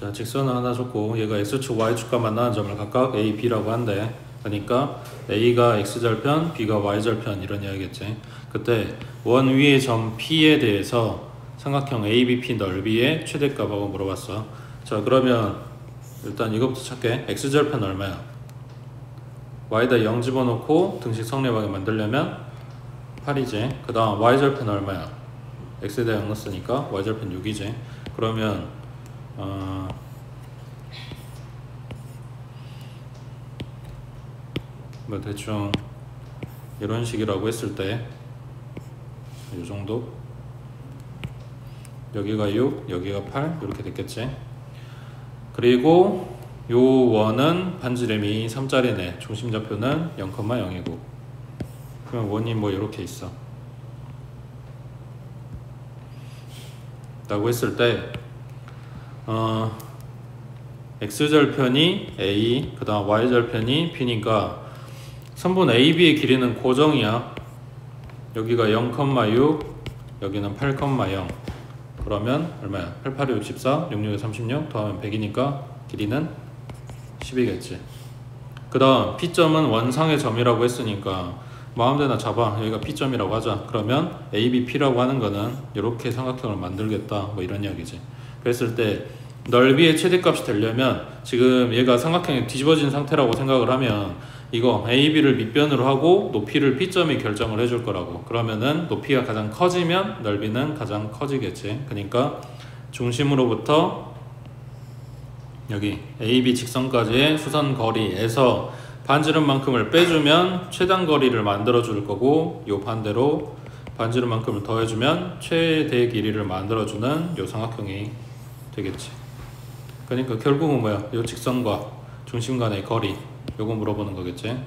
자, 직선을 하나 줬고 얘가 x축, y축과 만나는 점을 각각 a, b라고 한대. 그러니까 a가 x절편, b가 y절편 이런 이야기겠지. 그때 원 위의 점 P에 대해서 삼각형 ABP 넓이의 최대값하고 물어봤어. 자, 그러면 일단 이것부터 찾게. x절편 얼마야? y에다 0 집어넣고 등식 성립하게 만들려면 8이지. 그 다음 y절편 얼마야? x에다 0 넣었으니까 y절편 6이지. 그러면 뭐 대충 이런 식이라고 했을 때 이 정도, 여기가 6, 여기가 8 이렇게 됐겠지. 그리고 요 원은 반지름이 3짜리네. 중심좌표는 0,0이고 그러면 원이 뭐 이렇게 있어 라고 했을 때 x절편이 a, 그 다음 y절편이 b니까 선분 AB의 길이는 고정이야. 여기가 0,6, 여기는 8,0. 그러면 얼마야? 8, 8, 64, 6, 6, 36 더하면 100이니까 길이는 10이겠지. 그 다음 P점은 원상의 점이라고 했으니까 마음대로 잡아. 여기가 P점이라고 하자. 그러면 ABP라고 하는 거는 이렇게 삼각형을 만들겠다 뭐 이런 이야기지. 그랬을 때 넓이의 최대값이 되려면 지금 얘가 삼각형이 뒤집어진 상태라고 생각을 하면 이거 AB를 밑변으로 하고 높이를 P점이 결정을 해줄 거라고. 그러면은 높이가 가장 커지면 넓이는 가장 커지겠지. 그러니까 중심으로부터 여기 AB 직선까지의 수선 거리에서 반지름만큼을 빼주면 최단 거리를 만들어 줄 거고, 요 반대로 반지름만큼을 더해주면 최대 길이를 만들어 주는 요 삼각형이 되겠지. 그러니까 결국은 뭐야? 요 직선과 중심 간의 거리, 요거 물어보는 거겠지.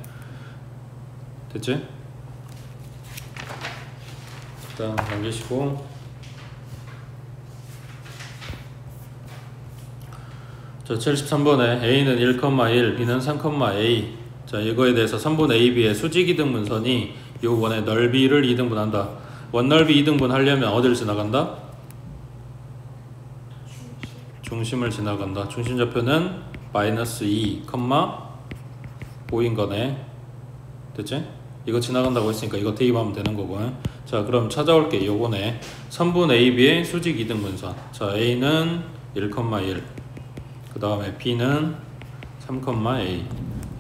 됐지? 일단 남기시고, 자, 73번에 A는 1,1, B는 3,A. 자, 이거에 대해서 선분 AB의 수직 이등분선이 요 원의 넓이를 이등분한다. 원 넓이 이등분 하려면 어디를 지나간다? 중심을 지나간다. 중심좌표는 마이너스 2, 5인 거네. 됐지? 이거 지나간다고 했으니까 이거 대입하면 되는 거고. 자, 그럼 찾아올게. 요거네. 선분 AB의 수직 이등분선. 자, A는 1,1, 그 다음에 B는 3,A.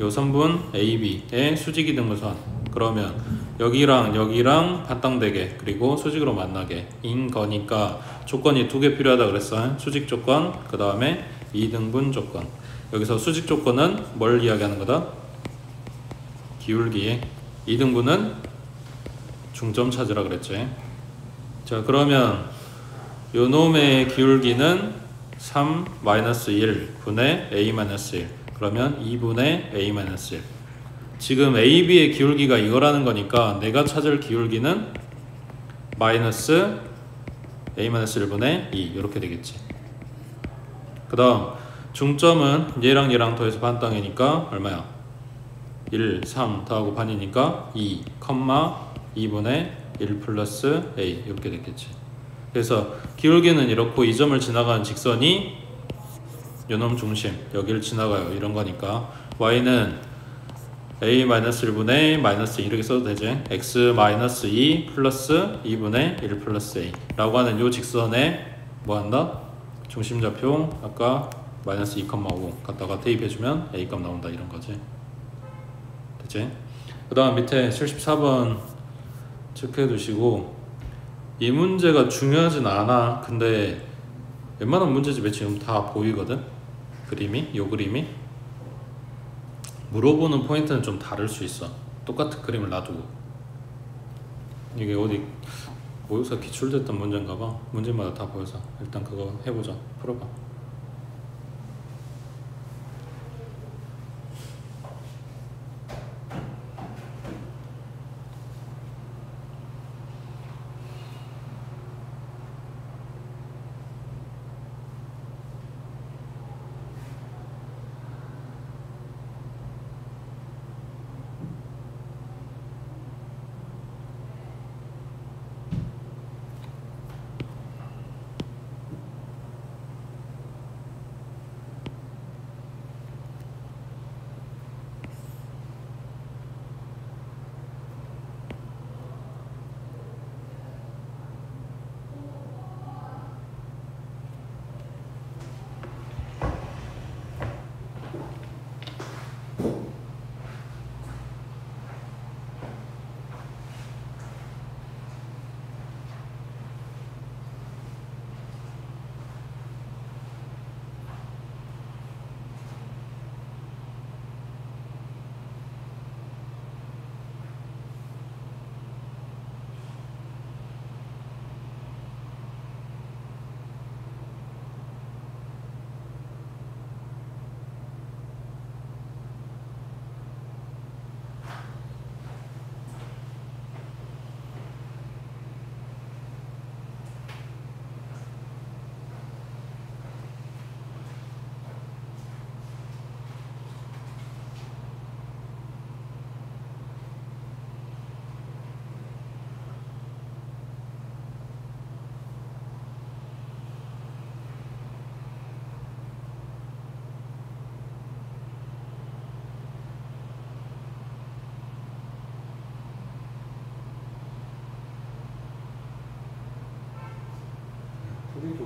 요 선분 AB의 수직 이등분선. 그러면 여기랑 여기랑 반땅되게 그리고 수직으로 만나게 인 거니까 조건이 두 개 필요하다 그랬어. 수직 조건, 그 다음에 이등분 조건. 여기서 수직 조건은 뭘 이야기하는 거다? 기울기. 이등분은 중점 찾으라 그랬지. 자, 그러면 요 놈의 기울기는 3-1 분의 A-1. 그러면 2분의 A-1. 지금 AB의 기울기가 이거라는 거니까 내가 찾을 기울기는 마이너스 A-1분의 2 이렇게 되겠지. 그 다음 중점은 얘랑 얘랑 더해서 반땅이니까 얼마야? 1, 3 더하고 반이니까 2, 2분의 1 플러스 A 이렇게 됐겠지. 그래서 기울기는 이렇고 이 점을 지나가는 직선이 요놈 중심 여기를 지나가요. 이런 거니까 y는 A-1분의 마이너스 2 이렇게 써도 되지. x-2 플러스 2분의 1 플러스 A 라고 하는 요 직선에 뭐 한다? 중심좌표 아까 마이너스 2,5 갖다가 대입해주면 A 값 나온다 이런 거지. 됐지? 그 다음 밑에 74번 체크해 두시고, 이 문제가 중요하진 않아. 근데 웬만한 문제집에 지금 다 보이거든? 그림이? 요 그림이? 물어보는 포인트는 좀 다를 수 있어. 똑같은 그림을 놔두고. 이게 어디 모의고사 기출됐던 문제인가 봐. 문제마다 다 보여서 일단 그거 해보자. 풀어봐.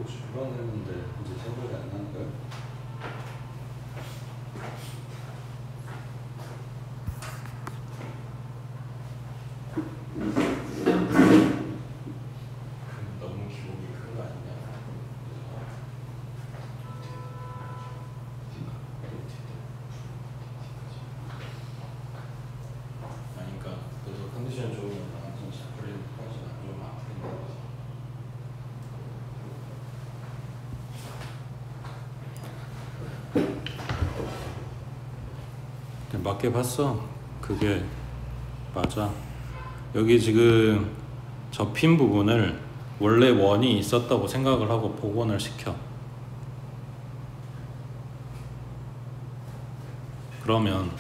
혹시 불안했는데 이제 생각이 안 나는 거야? 너무 기록이 큰 거 아니냐? 아니까 그래서 컨디션 좋으면 완전 샤프린까지 안 좋으면 아프린다. 맞게 봤어. 그게 맞아. 여기 지금 접힌 부분을 원래 원이 있었다고 생각을 하고 복원을 시켜. 그러면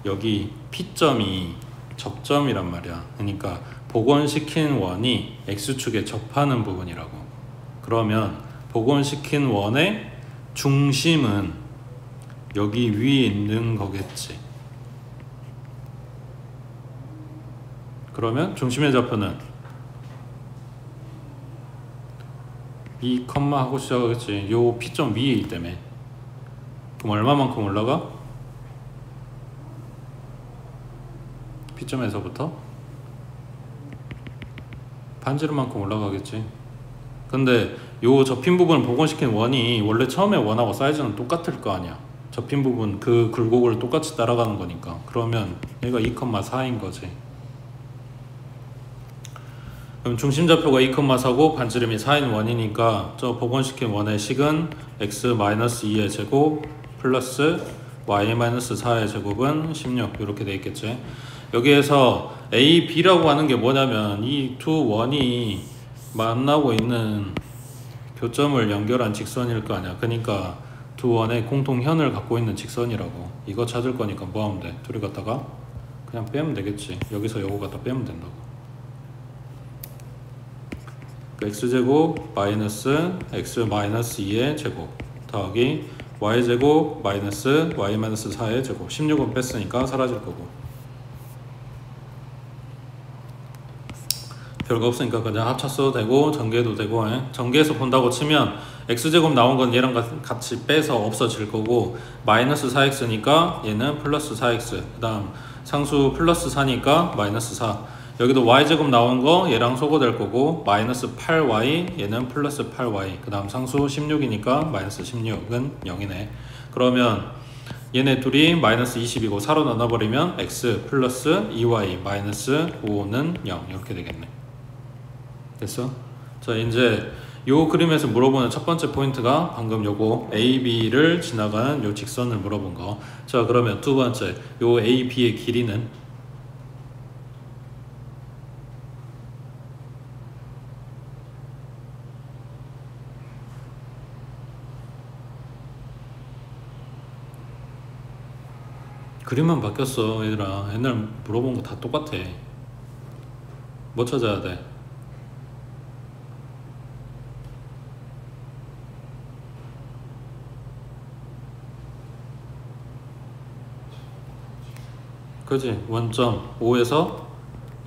여기 P점이 접점이란 말이야. 그러니까 복원시킨 원이 X축에 접하는 부분이라고. 그러면 복원시킨 원의 중심은 여기 위에 있는 거겠지. 그러면 중심의 좌표는 2, 하고 시작하겠지. 요 P점 위에 있기 때문에. 그럼 얼마만큼 올라가? P점에서부터 반지름만큼 올라가겠지. 근데 요 접힌 부분을 복원시킨 원이 원래 처음에 원하고 사이즈는 똑같을 거 아니야. 접힌 부분 그 굴곡을 똑같이 따라가는 거니까. 그러면 얘가 2,4인 거지. 그럼 중심 좌표가 2,4고 반지름이 4인 원이니까 저 복원시킨 원의 식은 x-2의 제곱 플러스 y-4의 제곱은 16 이렇게 돼 있겠지. 여기에서 A, B라고 하는 게 뭐냐면 이 두 원이 만나고 있는 교점을 연결한 직선일 거 아니야. 그러니까 두 원의 공통현을 갖고 있는 직선이라고. 이거 찾을 거니까 뭐 하면 돼? 둘이 갖다가 그냥 빼면 되겠지. 여기서 요거 갖다 빼면 된다고. x제곱 마이너스 x-2의 제곱 더하기 y제곱 마이너스 y-4의 제곱 16은 뺐으니까 사라질 거고 별거 없으니까 그냥 합쳤어도 되고 전개해도 되고 전개해서 본다고 치면 x제곱 나온 건 얘랑 같이 빼서 없어질 거고 마이너스 4x니까 얘는 플러스 4x 그 다음 상수 플러스 4니까 마이너스 4 여기도 y제곱 나온 거 얘랑 소거될 거고 마이너스 8y 얘는 플러스 8y 그 다음 상수 16이니까 마이너스 16은 0이네. 그러면 얘네 둘이 마이너스 20이고 4로 나눠버리면 x 플러스 2y 마이너스 5는 0 이렇게 되겠네. 됐어? 자 이제 요 그림에서 물어보는 첫 번째 포인트가 방금 요거 AB를 지나가는 요 직선을 물어본 거. 자 그러면 두 번째 요 AB의 길이는 그림만 바뀌었어 얘들아. 옛날 물어본 거 다 똑같아. 뭐 찾아야 돼? 그지? 원점 5에서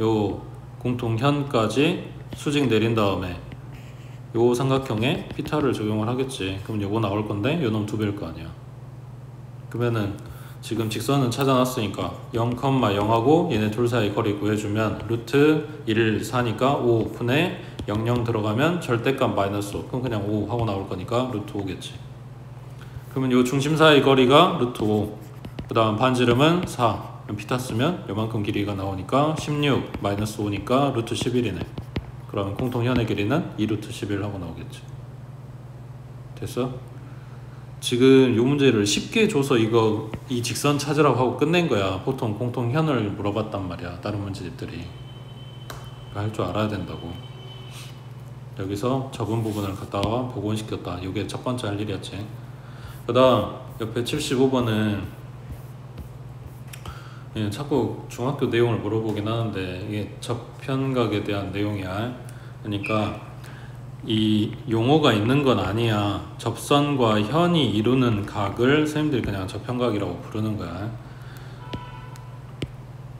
요 공통현까지 수직 내린 다음에 요 삼각형에 피타를 적용을 하겠지. 그럼 요거 나올 건데 요 놈 2배일 거 아니야. 그러면은 지금 직선은 찾아놨으니까 0,0하고 얘네 둘 사이 거리 구해주면 루트 1, 4니까 5 오픈에 00 들어가면 절대값 마이너스 5 그럼 그냥 5 하고 나올 거니까 루트 5겠지. 그러면 요 중심 사이 거리가 루트 5 그 다음 반지름은 4 그럼 피타 쓰면 요만큼 길이가 나오니까 16 마이너스 5니까 루트 11이네. 그러면 공통현의 길이는 2루트 11 하고 나오겠지. 됐어? 지금 이 문제를 쉽게 줘서 이 직선 찾으라고 하고 끝낸 거야. 보통 공통현을 물어봤단 말이야 다른 문제집들이. 할 줄 알아야 된다고. 여기서 적은 부분을 갖다가 복원시켰다. 이게 첫 번째 할 일이었지. 그 다음 옆에 75번은 자꾸 중학교 내용을 물어보긴 하는데 이게 접현각에 대한 내용이야. 그러니까 이 용어가 있는 건 아니야. 접선과 현이 이루는 각을 선생님들이 그냥 접현각이라고 부르는 거야.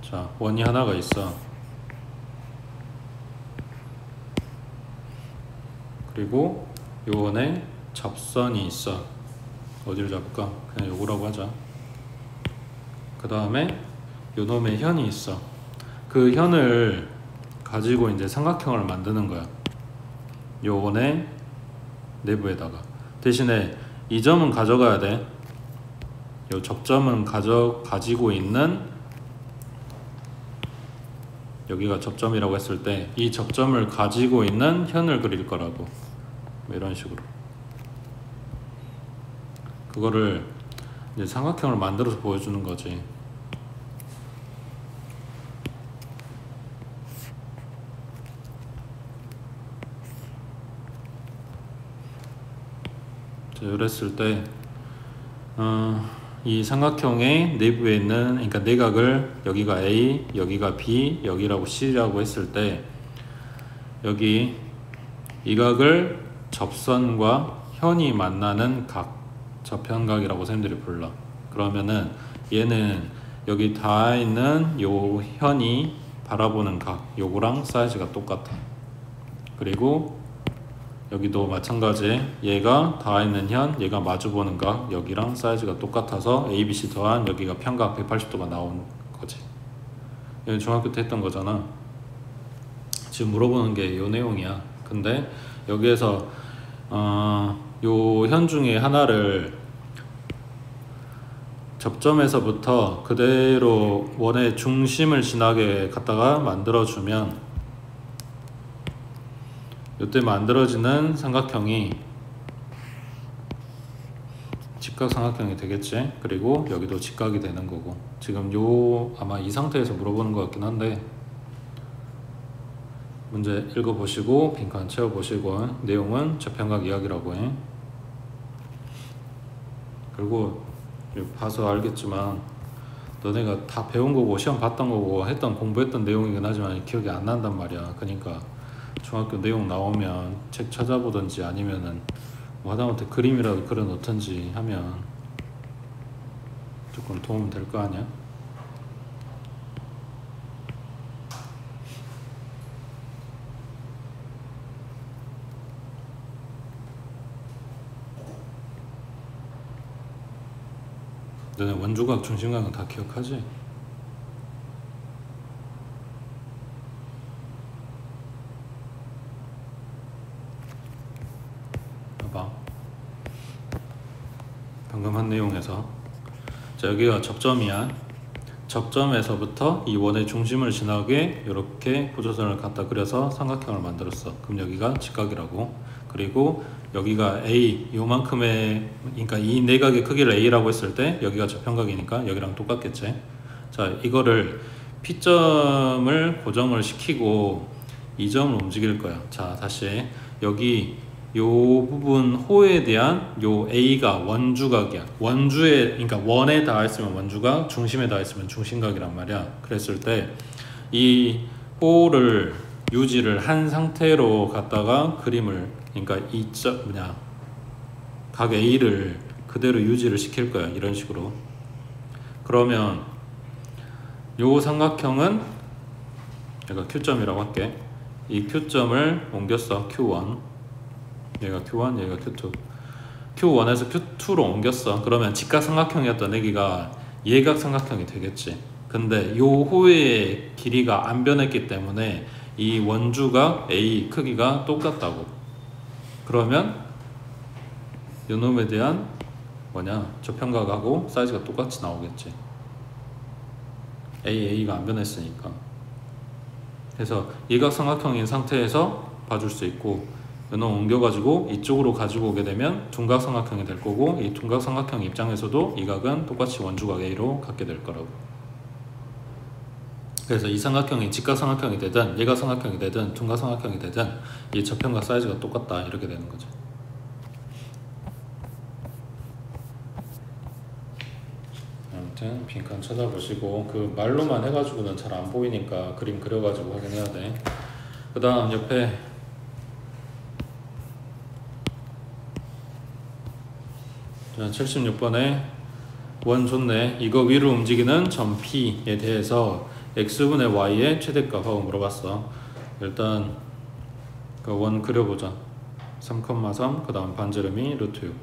자, 원이 하나가 있어. 그리고 요 원에 접선이 있어. 어디를 잡을까? 그냥 요거라고 하자. 그 다음에 요놈의 현이 있어. 그 현을 가지고 이제 삼각형을 만드는 거야. 요 원의 내부에다가. 대신에 이 점은 가져가야 돼. 요 접점은 가지고 있는, 여기가 접점이라고 했을 때 이 접점을 가지고 있는 현을 그릴 거라고. 이런 식으로. 그거를 이제 삼각형을 만들어서 보여주는 거지. 자, 이랬을 때 이 삼각형의 내부에 있는, 그러니까 내각을 여기가 A, 여기가 B, 여기라고 C라고 했을 때 여기 이 각을 접선과 현이 만나는 각, 접현각이라고 선생님들이 불러. 그러면은 얘는 여기 닿아 있는 요 현이 바라보는 각, 요거랑 사이즈가 똑같아. 그리고 여기도 마찬가지. 얘가 닿아 있는 현, 얘가 마주보는 각, 여기랑 사이즈가 똑같아서 ABC 더한 여기가 편각 180도가 나오는 거지. 여기 중학교 때 했던 거잖아. 지금 물어보는 게 요 내용이야. 근데 여기에서 요 현 중에 하나를 접점에서부터 그대로 원의 중심을 지나게 갖다가 만들어주면 이때 만들어지는 삼각형이 직각 삼각형이 되겠지. 그리고 여기도 직각이 되는 거고. 지금 요 아마 이 상태에서 물어보는 것 같긴 한데 문제 읽어보시고 빈칸 채워보시고 내용은 접현각 이야기라고 해. 그리고 봐서 알겠지만 너네가 다 배운 거고 시험 봤던 거고 했던 공부했던 내용이긴 하지만 기억이 안 난단 말이야. 그러니까 중학교 내용 나오면 책 찾아보든지 아니면은 뭐 하다못해 그림이라도 그려 놓든지 하면 조금 도움 될 거 아니야? 너네 원주각, 중심각은 다 기억하지? 봐봐. 방금 한 내용에서 자, 여기가 접점이야. 접점에서부터 이 원의 중심을 지나게 이렇게 보조선을 갖다 그려서 삼각형을 만들었어. 그럼 여기가 직각이라고. 그리고 여기가 A 요만큼의, 그러니까 이 내각의 크기를 A라고 했을 때 여기가 접현각이니까 여기랑 똑같겠지. 자, 이거를 P점을 고정을 시키고 이 점을 움직일 거야. 자, 다시 여기 요 부분 호에 대한 요 A가 원주각이야. 원주에, 그러니까 원에 닿아 있으면 원주각, 중심에 닿아 있으면 중심각이란 말이야. 그랬을 때 이 호를 유지를 한 상태로 갖다가 그림을, 그러니까 이 점 뭐냐 각 A를 그대로 유지를 시킬 거야. 이런 식으로. 그러면 요 삼각형은 얘가 Q점이라고 할게. 이 Q점을 옮겼어. Q1. 얘가 Q1, 얘가 Q2. Q1에서 Q2로 옮겼어. 그러면 직각 삼각형이었던 여기가 예각 삼각형이 되겠지. 근데 요 호의 길이가 안 변했기 때문에 이 원주각 A 크기가 똑같다고. 그러면 요놈에 대한 뭐냐 접현각하고 사이즈가 똑같이 나오겠지. A가 안 변했으니까. 그래서 예각 삼각형인 상태에서 봐줄 수 있고, 요놈 옮겨가지고 이쪽으로 가지고 오게 되면 둔각 삼각형이 될 거고, 이 둔각 삼각형 입장에서도 이 각은 똑같이 원주각 A로 갖게 될 거라고. 그래서 이 삼각형이 직각 삼각형이 되든 예각 삼각형이 되든 둔각 삼각형이 되든 이 접현각 사이즈가 똑같다 이렇게 되는 거죠. 아무튼 빈칸 찾아보시고, 그 말로만 해가지고는 잘 안 보이니까 그림 그려가지고 확인해야 돼. 그 다음 옆에 76번에 원 좋네. 이거 위로 움직이는 점 P에 대해서 x분의 y의 최대값 하고 물어봤어. 일단 그 원 그려보자. 3,3 그 다음 반지름이 루트 6.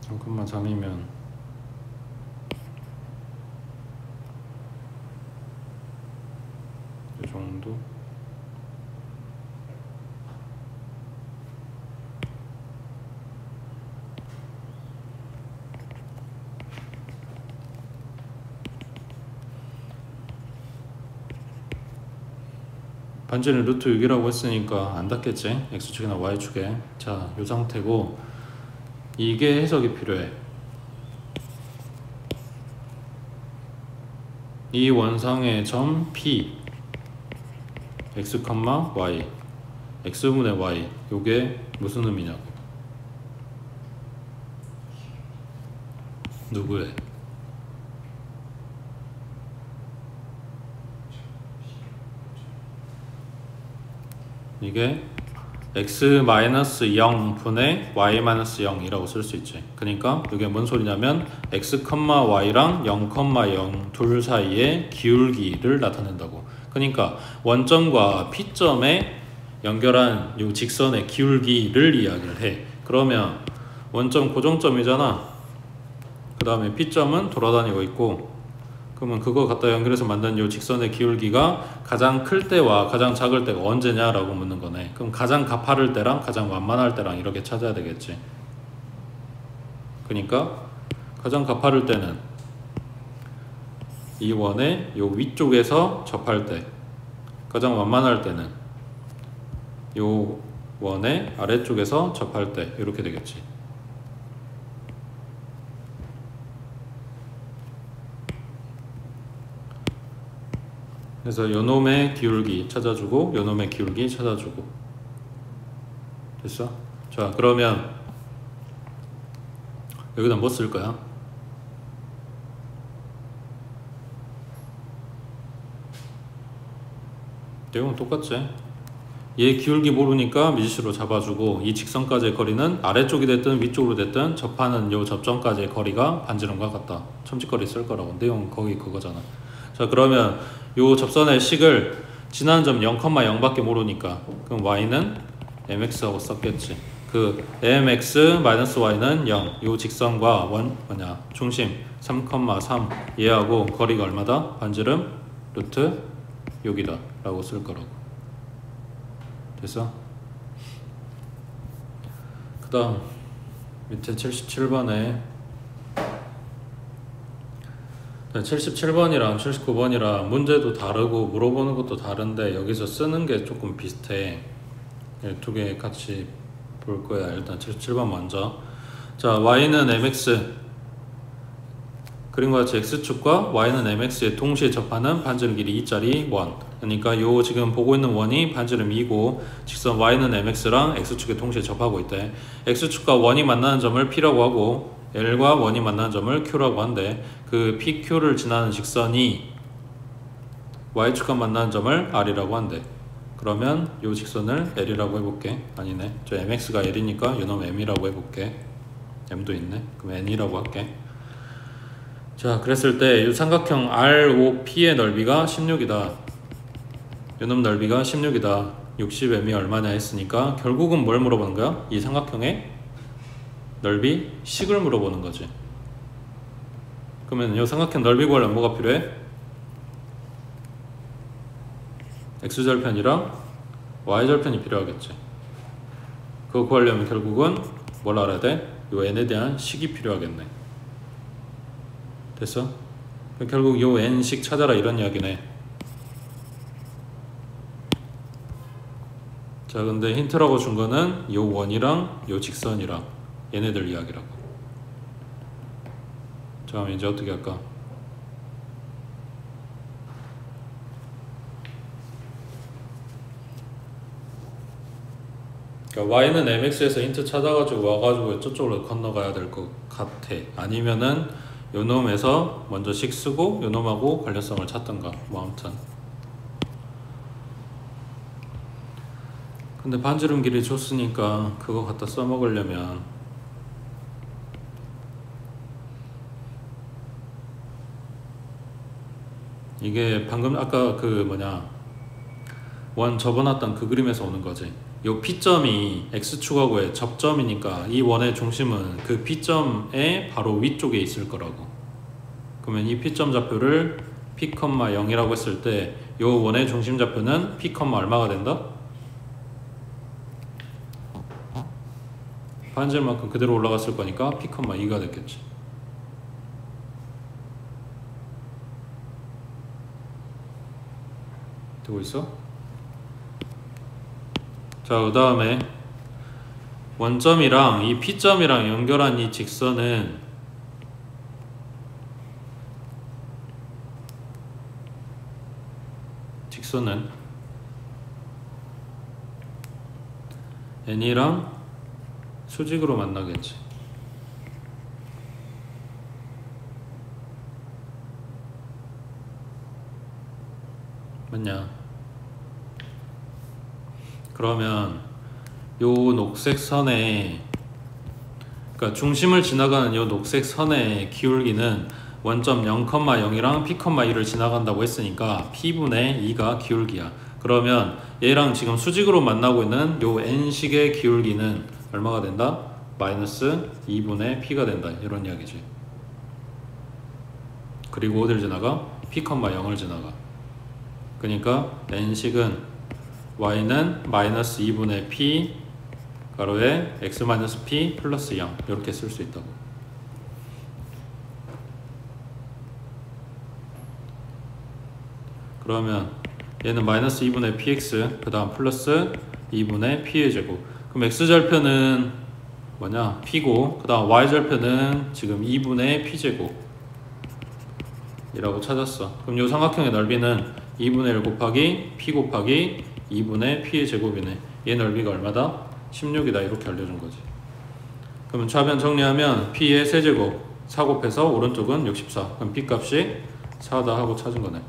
잠깐만 3이면 이 정도. 반지는 루트 6이라고 했으니까 안 닿겠지? x축이나 y축에. 자, 이 상태고 이게 해석이 필요해. 이 원상의 점 P x, y x분의 y 요게 무슨 의미냐고. 누구의? 이게 x-0 분의 y-0이라고 쓸 수 있지. 그러니까 이게 뭔 소리냐면 x, y랑 0, 0 둘 사이의 기울기를 나타낸다고. 그러니까 원점과 P점에 연결한 이 직선의 기울기를 이야기를 해. 그러면 원점 고정점이잖아. 그 다음에 P점은 돌아다니고 있고, 그러면 그거 갖다 연결해서 만든 이 직선의 기울기가 가장 클 때와 가장 작을 때가 언제냐라고 묻는 거네. 그럼 가장 가파를 때랑 가장 완만할 때랑 이렇게 찾아야 되겠지. 그러니까 가장 가파를 때는 이 원의 요 위쪽에서 접할 때, 가장 완만할 때는 요 원의 아래쪽에서 접할 때 이렇게 되겠지. 그래서 요놈의 기울기 찾아주고 요놈의 기울기 찾아주고. 됐어? 자, 그러면 여기다 뭐 쓸 거야? 내용은 똑같지? 얘 기울기 모르니까 미지수로 잡아주고, 이 직선까지의 거리는 아래쪽이 됐든 위쪽으로 됐든 접하는 요 접점까지의 거리가 반지름과 같다. 첨직거리 쓸 거라고. 내용은 거기 그거잖아. 자, 그러면 요 접선의 식을 지나는 점 0,0밖에 모르니까 그럼 y는 mx하고 썼겠지. 그 mx-y는 0. 요 직선과 중심 3,3 얘하고 거리가 얼마다? 반지름 루트 6이다 라고 쓸 거라고. 됐어? 그 다음 밑에 77번에 77번이랑 79번이랑 문제도 다르고 물어보는 것도 다른데 여기서 쓰는 게 조금 비슷해. 두 개 같이 볼 거야. 일단 77번 먼저. 자, y는 mx 그림과 같이 x축과 y는 mx에 동시에 접하는 반지름 길이 2짜리 원. 그러니까 요 지금 보고 있는 원이 반지름 2고 직선 y는 mx랑 x축에 동시에 접하고 있대. x축과 원이 만나는 점을 p라고 하고 L과 원이 만나는 점을 Q라고 한대. 그 PQ를 지나는 직선이 Y축과 만나는 점을 R이라고 한대. 그러면 이 직선을 L이라고 해볼게. 아니네, 저 MX가 L이니까 이놈 M이라고 해볼게. M도 있네. 그럼 N이라고 할게. 자, 그랬을 때 이 삼각형 ROP의 넓이가 16이다. 이놈 넓이가 16이다. 60M이 얼마냐 했으니까 결국은 뭘 물어보는 거야? 이 삼각형의 넓이 식을 물어보는 거지. 그러면 이 삼각형 넓이 구하려면 뭐가 필요해? x절편이랑 y절편이 필요하겠지. 그거 구하려면 결국은 뭘 알아야 돼? 이 n에 대한 식이 필요하겠네. 됐어? 결국 이 n식 찾아라 이런 이야기네. 자, 근데 힌트라고 준 거는 이 원이랑 이 직선이랑 얘네들 이야기라고. 자, 그럼 이제 어떻게 할까? 그러니까 y는 mx에서 힌트 찾아가지고 와가지고 저쪽으로 건너가야 될 것 같아. 아니면은 요놈에서 먼저 식 쓰고 요놈하고 관련성을 찾던가. 뭐 아무튼. 근데 반지름 길이 줬으니까 그거 갖다 써먹으려면 이게 방금 아까 그 뭐냐 원 접어놨던 그 그림에서 오는 거지. 요 P점이 X축하고의 접점이니까 이 원의 중심은 그 P점의 바로 위쪽에 있을 거라고. 그러면 이 P점 좌표를 P, 0이라고 했을 때 요 원의 중심 좌표는 P, 얼마가 된다? 반지름만큼 그대로 올라갔을 거니까 P, 2가 됐겠지. 되고 있어? 자, 그 다음에 원점이랑 이 P점이랑 연결한 이 직선은 n이랑 수직으로 만나겠지. 맞냐? 그러면 요 녹색 선에, 그러니까 중심을 지나가는 요 녹색 선의 기울기는 원점 0,0이랑 P,2를 지나간다고 했으니까 P분의 2가 기울기야. 그러면 얘랑 지금 수직으로 만나고 있는 요 N식의 기울기는 얼마가 된다? 마이너스 2분의 P가 된다. 이런 이야기지. 그리고 어딜 지나가? P,0을 지나가. 그러니까 N식은 Y는 마이너스 2분의 P 가로에 X 마이너스 P 플러스 0 이렇게 쓸 수 있다고. 그러면 얘는 마이너스 2분의 px 그 다음 플러스 2분의 p의 제곱. 그럼 x절편은 뭐냐? p고 그 다음 y절편은 지금 2분의 p제곱 이라고 찾았어. 그럼 이 삼각형의 넓이는 2분의 1 곱하기 p 곱하기 2분의 p의 제곱이네. 얘 넓이가 얼마다? 16이다. 이렇게 알려준 거지. 그러면 좌변 정리하면 p의 세제곱 4 곱해서 오른쪽은 64. 그럼 p 값이 4다 하고 찾은 거네.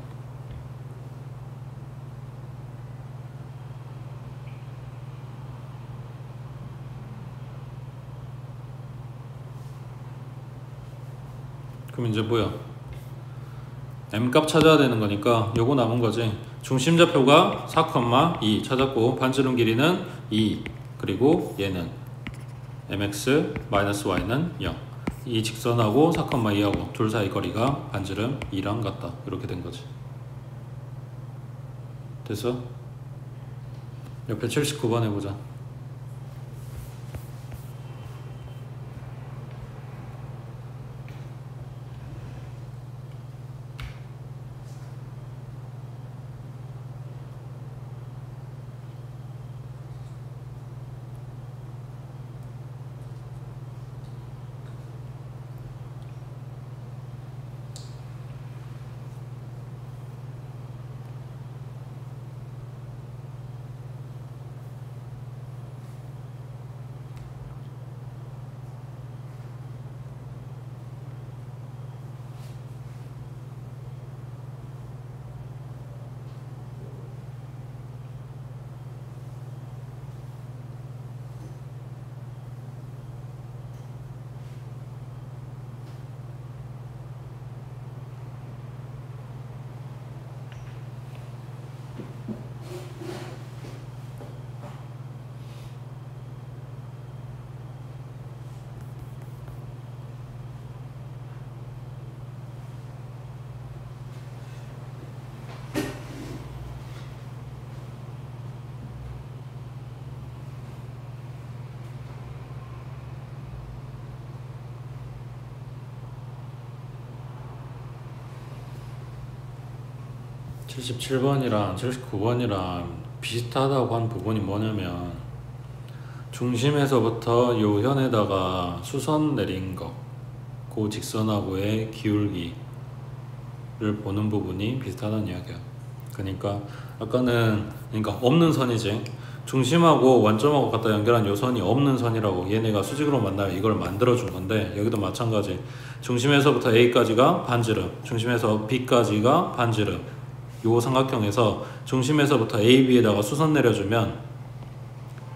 그럼 이제 뭐야? m값 찾아야 되는 거니까 요거 남은 거지. 중심 좌표가 4,2 찾았고 반지름 길이는 2 그리고 얘는 mx 마이너스 y는 0. 이 직선하고 4,2하고 둘 사이 거리가 반지름 2랑 같다. 이렇게 된 거지. 됐어? 옆에 79번 해보자. (77번이랑) (79번이랑) 비슷하다고 한 부분이 뭐냐면 중심에서부터 요 현에다가 수선 내린 거, 그 직선하고의 기울기를 보는 부분이 비슷하다는 이야기야. 그러니까 아까는 없는 선이지. 중심하고 원점하고 갖다 연결한 요 선이 없는 선이라고. 얘네가 수직으로 만나면 이걸 만들어 준 건데 여기도 마찬가지. 중심에서부터 A까지가 반지름, 중심에서 B까지가 반지름. 요 삼각형에서 중심에서부터 A, B에다가 수선 내려주면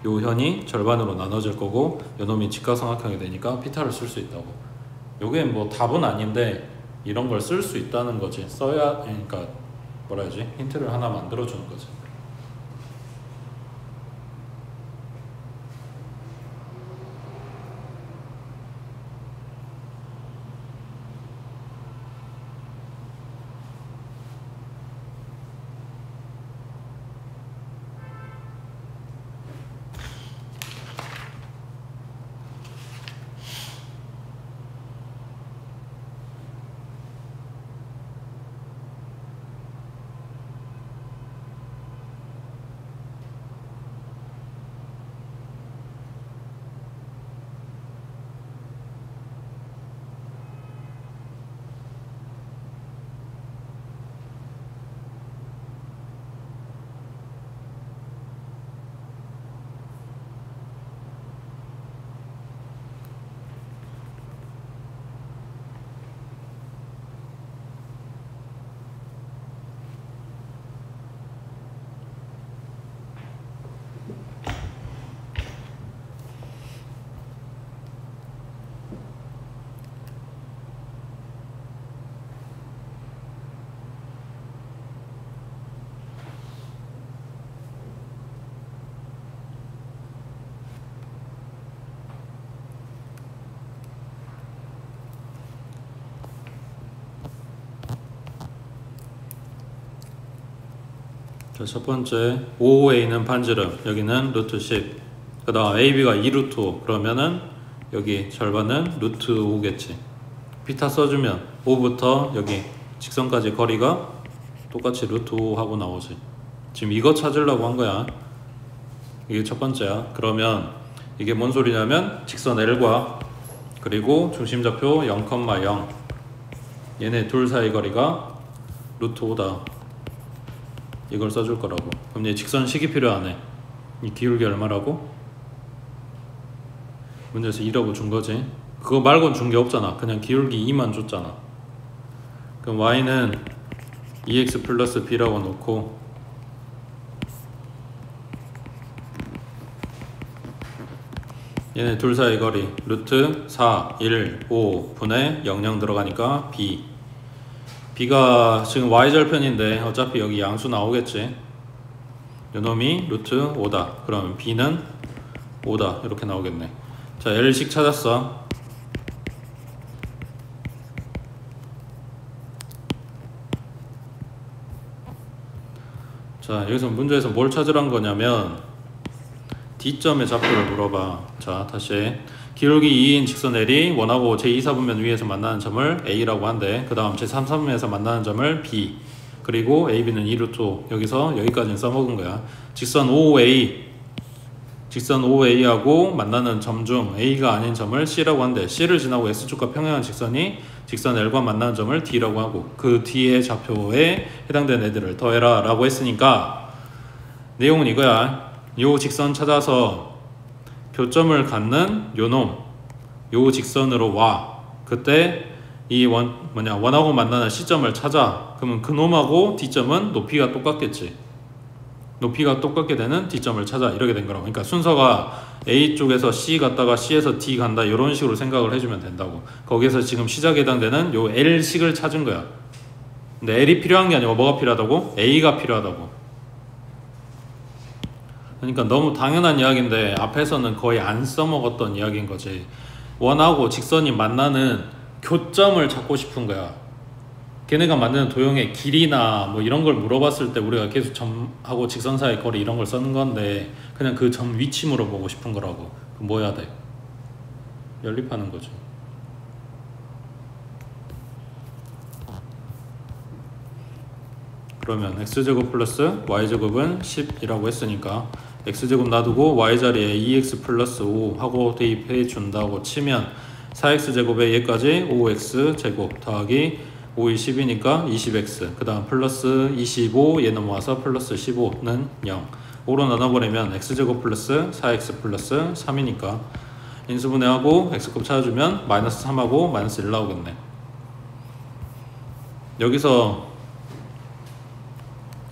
요 현이 절반으로 나눠질 거고 요놈이 직각삼각형이 되니까 피타를 쓸 수 있다고. 요게 뭐 답은 아닌데 이런 걸 쓸 수 있다는 거지. 써야, 그러니까 뭐라 해야지? 힌트를 하나 만들어주는 거지. 자, 첫 번째 5A는 반지름, 여기는 루트 10. 그 다음 AB가 2루트 5, 그러면은 여기 절반은 루트 5겠지. 비타 써주면 5부터 여기 직선까지 거리가 똑같이 루트 5 하고 나오지. 지금 이거 찾으려고 한 거야. 이게 첫 번째야. 그러면 이게 뭔 소리냐면 직선 L과 그리고 중심좌표 0,0 얘네 둘 사이 거리가 루트 5다. 이걸 써줄 거라고. 그럼 얘 직선식이 필요하네. 이 기울기 얼마라고? 문제에서 2라고 준 거지. 그거 말고는 준 게 없잖아. 그냥 기울기 2만 줬잖아. 그럼 y는 2x 플러스 b라고 놓고 얘네 둘 사이 거리 루트 4, 1, 5 분의 00 들어가니까 b. b가 지금 y절편인데 어차피 여기 양수 나오겠지. 요놈이 루트 5다. 그러면 b는 5다. 이렇게 나오겠네. 자, L식 찾았어. 자, 여기서 문제에서 뭘 찾으란 거냐면 D점의 좌표를 물어봐. 자, 다시 기울기 2인 직선 L이 원하고 제2사분면 위에서 만나는 점을 A라고 한대. 그 다음 제3사분면에서 만나는 점을 B, 그리고 AB는 2루트 5. 여기서 여기까지는 써먹은 거야. 직선 OA하고 만나는 점 중 A가 아닌 점을 C라고 한대. C를 지나고 X축과 평행한 직선이 직선 L과 만나는 점을 D라고 하고 그 뒤에 좌표에 해당되는 애들을 더해라 라고 했으니까 내용은 이거야. 요 직선 찾아서 교점을 갖는 요놈, 요 직선으로 와. 그때 이 원하고 만나는 C점을 찾아. 그러면 그 놈하고 D점은 높이가 똑같겠지. 높이가 똑같게 되는 D점을 찾아. 이렇게 된 거라고. 그러니까 순서가 A 쪽에서 C 갔다가 C에서 D 간다. 이런 식으로 생각을 해주면 된다고. 거기에서 지금 시작에 해당되는 요 L식을 찾은 거야. 근데 L이 필요한 게 아니고 뭐가 필요하다고? A가 필요하다고. 그러니까 너무 당연한 이야기인데 앞에서는 거의 안 써먹었던 이야기인 거지. 원하고 직선이 만나는 교점을 찾고 싶은 거야. 걔네가 만드는 도형의 길이나 뭐 이런 걸 물어봤을 때 우리가 계속 점하고 직선 사이 거리 이런 걸 쓰는 건데 그냥 그 점 위치 물어보고 싶은 거라고. 그럼 뭐 해야 돼? 연립하는 거죠. 그러면 x제곱 플러스 y제곱은 10이라고 했으니까 x제곱 놔두고 y자리에 2x 플러스 5 하고 대입해 준다고 치면 4x제곱에 얘까지 5x제곱 더하기 5이 10이니까 20x 그 다음 플러스 25 얘 넘어와서 플러스 15는 0. 5로 나눠버리면 x제곱 플러스 4x 플러스 3이니까 인수분해하고 x값 찾아주면 마이너스 3하고 마이너스 1 나오겠네. 여기서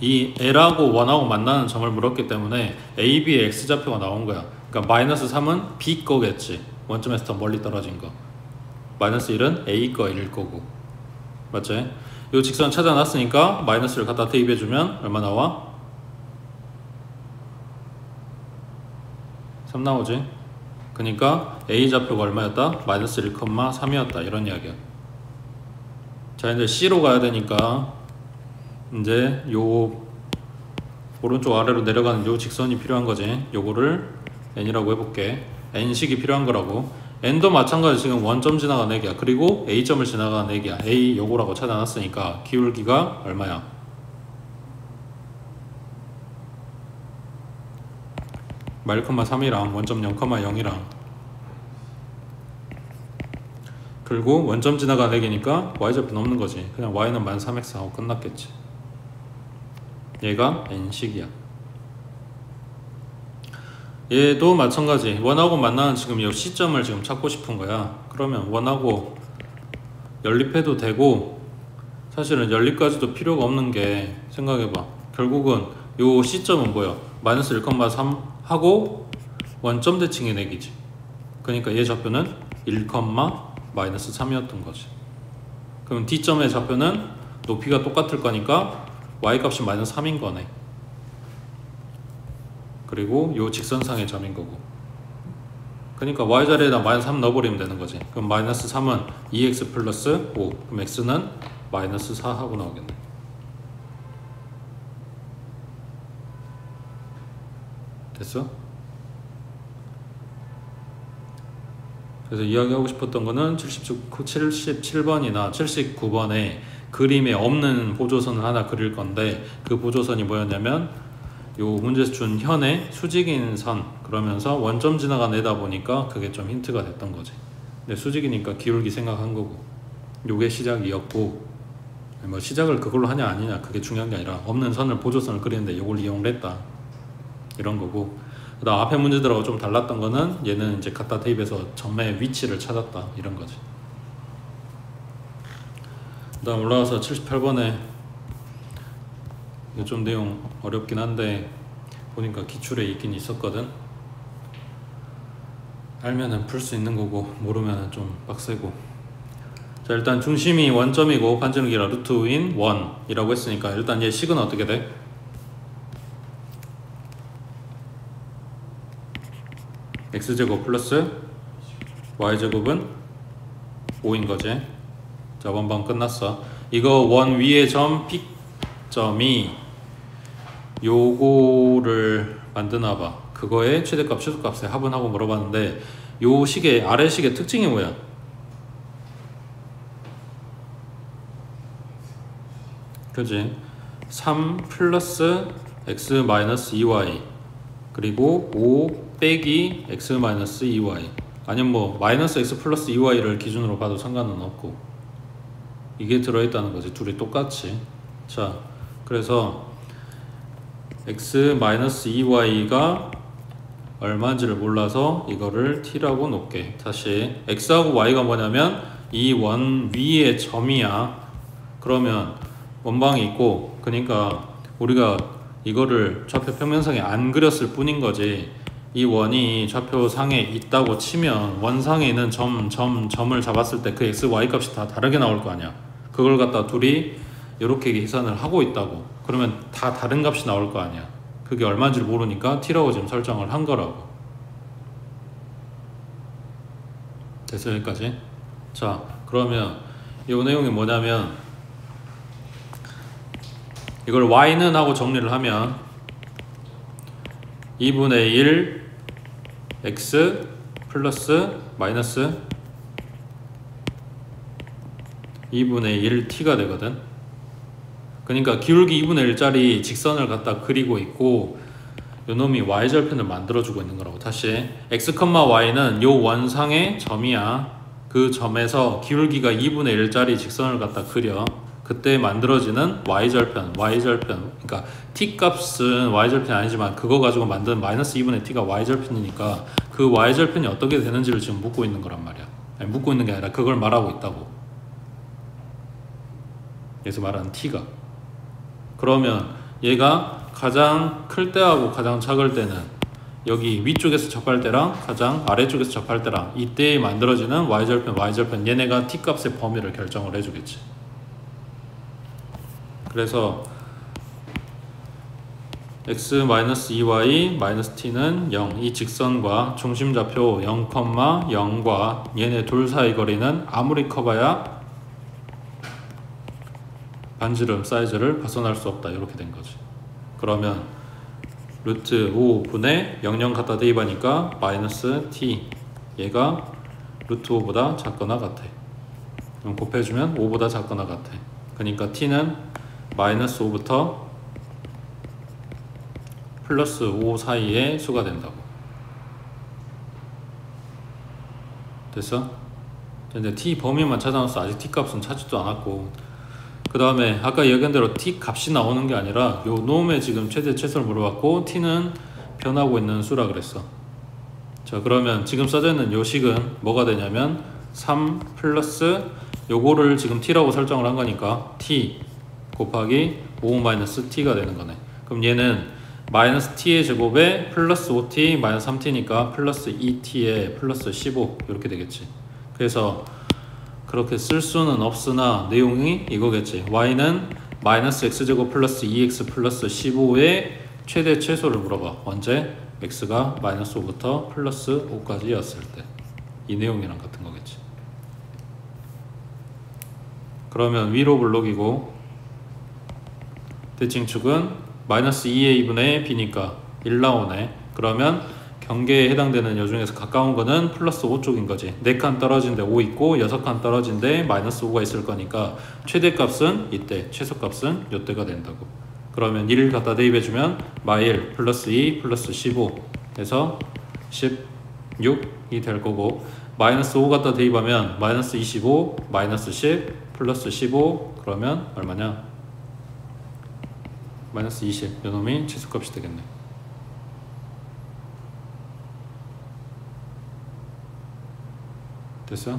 이 L하고 1하고 만나는 점을 물었기 때문에 A, B의 X좌표가 나온 거야. 그러니까 마이너스 3은 B 거겠지. 원점에서 더 멀리 떨어진 거. 마이너스 1은 A 거일 거고. 맞지? 요 직선 찾아놨으니까 마이너스를 갖다 대입해주면 얼마 나와? 3 나오지? 그러니까 A 좌표가 얼마였다? 마이너스 1,3이었다 이런 이야기야. 자 이제 C로 가야 되니까 이제 요 오른쪽 아래로 내려가는 요 직선이 필요한 거지. 요거를 N이라고 해볼게. N식이 필요한 거라고. N도 마찬가지 지금 원점 지나간 애기야. 그리고 A점을 지나간 애기야. A 요거라고 찾아놨으니까 기울기가 얼마야? 마 1,3이랑 원점 0,0이랑 그리고 원점 지나간 애기니까 Y좌표는 없는 거지. 그냥 Y는 -3x 하고 끝났겠지. 얘가 N식이야. 얘도 마찬가지. 원하고 만나는 지금 이 시점을 지금 찾고 싶은 거야. 그러면 원하고 연립해도 되고 사실은 연립까지도 필요가 없는 게 생각해봐. 결국은 요 시점은 뭐야? 마이너스 1,3 하고 원점 대칭의 내기지. 그러니까 얘 좌표는 1,-3이었던 거지. 그럼 D점의 좌표는 높이가 똑같을 거니까 Y값이 -3인 거네. 그리고 요 직선상의 점인 거고. 그러니까 Y자리에다 -3 넣어버리면 되는 거지. 그럼 -3은 2x 플러스 5. 그럼 x는 -4 하고 나오겠네. 됐어? 그래서 이야기하고 싶었던 거는 77번이나 79번에 그림에 없는 보조선을 하나 그릴 건데 그 보조선이 뭐였냐면 요 문제에서 준 현의 수직인 선 그러면서 원점 지나간 애다 보니까 그게 좀 힌트가 됐던 거지. 근데 수직이니까 기울기 생각한 거고 요게 시작이었고 뭐 시작을 그걸로 하냐 아니냐 그게 중요한 게 아니라 없는 선을 보조선을 그리는데 요걸 이용을 했다 이런 거고. 그다음 앞에 문제들하고 좀 달랐던 거는 얘는 이제 갖다 대입해서 점의 위치를 찾았다 이런 거지. 그다음 올라와서 78번에 이거 좀 내용 어렵긴 한데 보니까 기출에 있긴 있었거든. 알면은 풀 수 있는 거고 모르면은 좀 빡세고. 자 일단 중심이 원점이고 반지름 길이가 루트인 1이라고 했으니까 일단 얘 식은 어떻게 돼? x제곱 플러스 y제곱은 5인 거지. 자 원방 끝났어. 이거 원 위의 점 P점이 요거를 만드나봐. 그거의 최대값 최소값의 합은 하고 물어봤는데 요 식의 아래 식의 특징이 뭐야? 그지? 3 플러스 x 마이너스 2y 그리고 5 빼기 x 마이너스 2y 아니면 뭐 마이너스 x 플러스 2y를 기준으로 봐도 상관은 없고 이게 들어있다는 거지. 둘이 똑같이. 자 그래서 x 마이너스 2y가 얼마인지를 몰라서 이거를 t라고 놓을게. 다시 x하고 y가 뭐냐면 이 원 위의 점이야. 그러면 원방이 있고 그러니까 우리가 이거를 좌표 평면상에 안 그렸을 뿐인 거지. 이 원이 좌표 상에 있다고 치면 원상에 있는 점을 잡았을 때 그 x, y 값이 다 다르게 나올 거 아니야. 그걸 갖다 둘이 이렇게 계산을 하고 있다고. 그러면 다 다른 값이 나올 거 아니야. 그게 얼마인지를 모르니까 t라고 지금 설정을 한 거라고. 됐어 여기까지? 자 그러면 이 내용이 뭐냐면 이걸 y는 하고 정리를 하면 2분의 1 x 플러스 마이너스 2분의 1 t가 되거든. 그러니까 기울기 2분의 1짜리 직선을 갖다 그리고 있고 요놈이 y절편을 만들어주고 있는 거라고. 다시 x, y는 요 원상의 점이야. 그 점에서 기울기가 2분의 1짜리 직선을 갖다 그려. 그때 만들어지는 y절편 그러니까 t값은 y절편이 아니지만 그거 가지고 만든 마이너스 2분의 t가 y절편이니까 그 y절편이 어떻게 되는지를 지금 묻고 있는 거란 말이야. 아니, 묻고 있는 게 아니라 그걸 말하고 있다고. 여기서 말하는 t가. 그러면 얘가 가장 클 때하고 가장 작을 때는 여기 위쪽에서 접할 때랑 가장 아래쪽에서 접할 때랑 이때 만들어지는 y절편 얘네가 t값의 범위를 결정을 해주겠지. 그래서 x-2y -t는 0. 이 직선과 중심좌표 0,0과 얘네 둘 사이 거리는 아무리 커봐야 반지름 사이즈를 벗어날 수 없다. 이렇게 된 거지. 그러면 루트 5분의 00 갖다 대입하니까 -t 얘가 루트 5보다 작거나 같아. 그럼 곱해주면 5보다 작거나 같아. 그러니까 t는 -5부터 플러스 5 사이의 수가 된다고. 됐어? 근데 t 범위만 찾아놨어. 아직 t 값은 찾지도 않았고. 그 다음에 아까 얘기한 대로 t 값이 나오는 게 아니라 요 놈의 지금 최대 최소를 물어봤고 t는 변하고 있는 수라 그랬어. 자, 그러면 지금 써져 있는 요 식은 뭐가 되냐면 3 플러스 요거를 지금 t라고 설정을 한 거니까 t 곱하기 5 마이너스 t가 되는 거네. 그럼 얘는 마이너스 t의 제곱에 플러스 5t 마이너스 3t니까 플러스 2t에 플러스 15 이렇게 되겠지. 그래서 그렇게 쓸 수는 없으나 내용이 이거겠지. y는 마이너스 x제곱 플러스 2x 플러스 15의 최대 최소를 물어봐. 언제? x가 마이너스 5부터 플러스 5까지 였을 때. 이 내용이랑 같은 거겠지. 그러면 위로 블록이고 대칭축은 마이너스 2의 2분의 b니까 1 나오네. 그러면 경계에 해당되는 요 중에서 가까운 거는 플러스 5 쪽인 거지. 4칸 떨어진 데 5 있고 6칸 떨어진 데 마이너스 5가 있을 거니까 최대값은 이때, 최소값은 요때가 된다고. 그러면 1을 갖다 대입해주면 마일 플러스 2 플러스 15 해서 16이 될 거고, 마이너스 5 갖다 대입하면 마이너스 25 마이너스 10 플러스 15 그러면 얼마냐? 마이너스 20. 요놈이 최소값이 되겠네. 됐어?